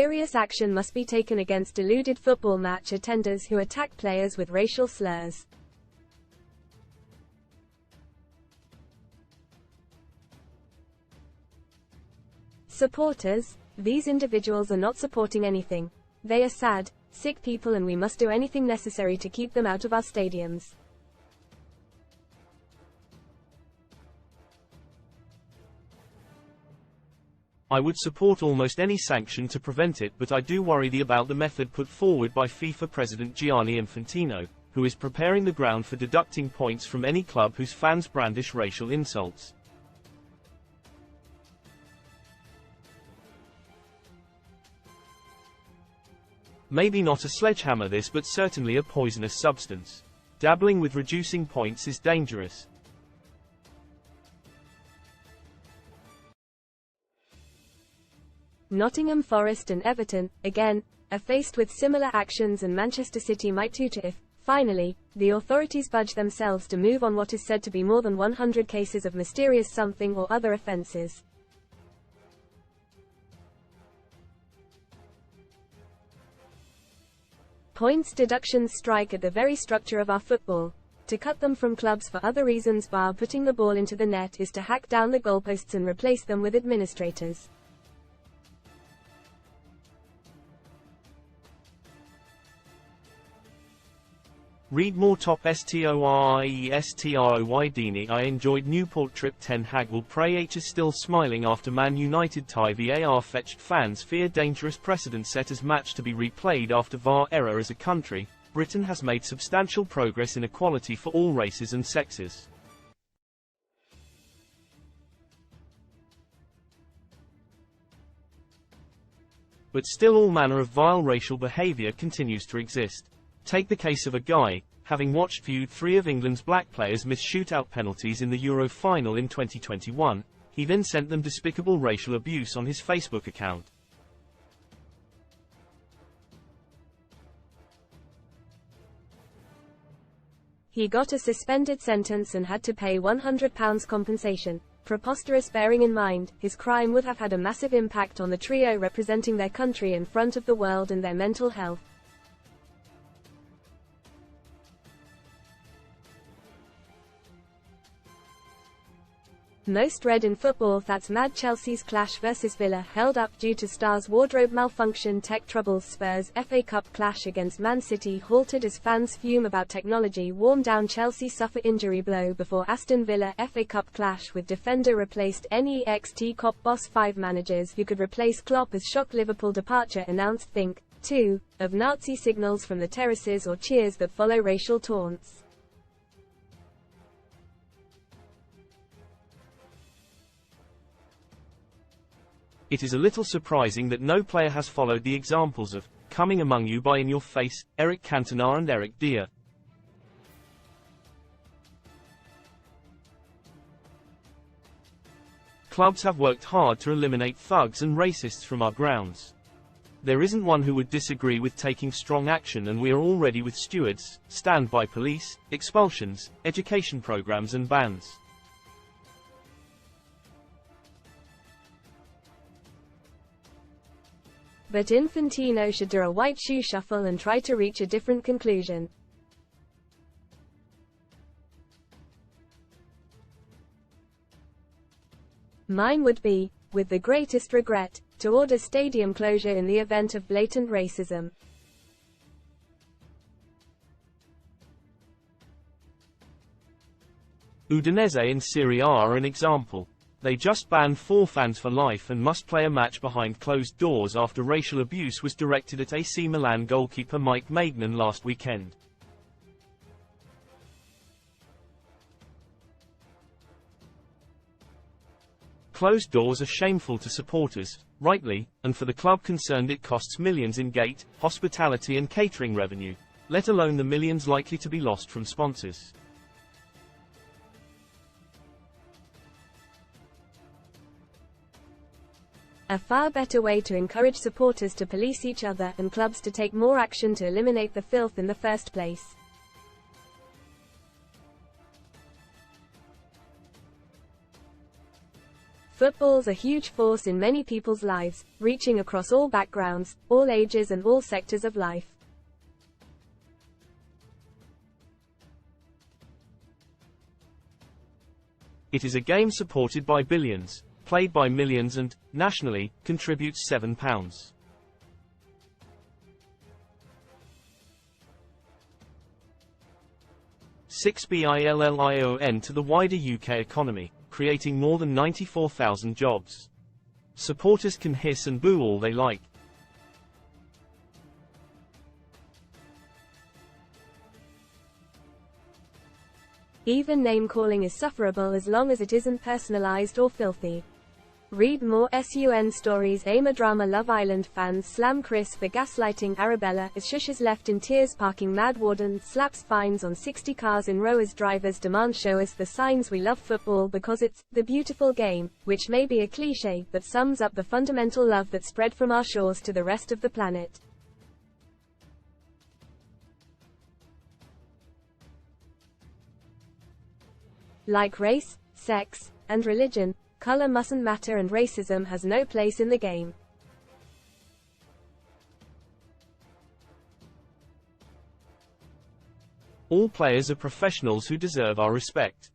Serious action must be taken against deluded football match attenders who attack players with racial slurs. Supporters. These individuals are not supporting anything. They are sad, sick people, and we must do anything necessary to keep them out of our stadiums. I would support almost any sanction to prevent it, but I do worry about the method put forward by FIFA President Gianni Infantino, who is preparing the ground for deducting points from any club whose fans brandish racial insults. Maybe not a sledgehammer this, but certainly a poisonous substance. Dabbling with reducing points is dangerous. Nottingham Forest and Everton, again, are faced with similar actions, and Manchester City might too if, finally, the authorities budge themselves to move on what is said to be more than 100 cases of mysterious something or other offences. Points deductions strike at the very structure of our football. To cut them from clubs for other reasons bar putting the ball into the net is to hack down the goalposts and replace them with administrators. Read more. Top STORIESTROY I enjoyed Newport trip. Ten Hag will pray. H is still smiling after Man United tie. VAR fetched. Fans fear dangerous precedent set as match to be replayed after VAR error. As a country, Britain has made substantial progress in equality for all races and sexes. But still all manner of vile racial behaviour continues to exist. Take the case of a guy, having viewed 3 of England's black players miss shootout penalties in the Euro final in 2021, he then sent them despicable racial abuse on his Facebook account. He got a suspended sentence and had to pay £100 compensation. Preposterous, bearing in mind, his crime would have had a massive impact on the trio representing their country in front of the world and their mental health. Most read in football. That's mad. Chelsea's clash versus Villa held up due to stars' wardrobe malfunction. Tech troubles. Spurs FA Cup clash against Man City halted as fans fume about technology. Warm down. Chelsea suffer injury blow before Aston Villa FA Cup clash with defender replaced. NEXT Cop boss 5 managers who could replace Klopp as shock. Liverpool departure announced. Think, too, of Nazi signals from the terraces or cheers that follow racial taunts. It is a little surprising that no player has followed the examples of "Coming Among You" by In Your Face, Eric Cantona and Eric Dier. Clubs have worked hard to eliminate thugs and racists from our grounds. There isn't one who would disagree with taking strong action, and we are all ready with stewards, standby police, expulsions, education programs and bans. But Infantino should do a white shoe shuffle and try to reach a different conclusion. Mine would be, with the greatest regret, to order stadium closure in the event of blatant racism. Udinese in Serie A are an example. They just banned 4 fans for life and must play a match behind closed doors after racial abuse was directed at AC Milan goalkeeper Mike Maignan last weekend. Closed doors are shameful to supporters, rightly, and for the club concerned it costs millions in gate, hospitality and catering revenue, let alone the millions likely to be lost from sponsors. A far better way to encourage supporters to police each other and clubs to take more action to eliminate the filth in the first place. Football's a huge force in many people's lives, reaching across all backgrounds, all ages and all sectors of life. It is a game supported by billions, played by millions and, nationally, contributes £7. $6 billion to the wider UK economy, creating more than 94,000 jobs. Supporters can hiss and boo all they like. Even name-calling is sufferable as long as it isn't personalized or filthy. Read more SUN stories. Drama. Love Island fans slam Chris for gaslighting Arabella as Shush is left in tears. Parking mad warden slaps fines on 60 cars in row as drivers demand show us the signs we love football because it's the beautiful game, which may be a cliche but sums up the fundamental love that spread from our shores to the rest of the planet. Like race, sex, and religion, color mustn't matter and racism has no place in the game. All players are professionals who deserve our respect.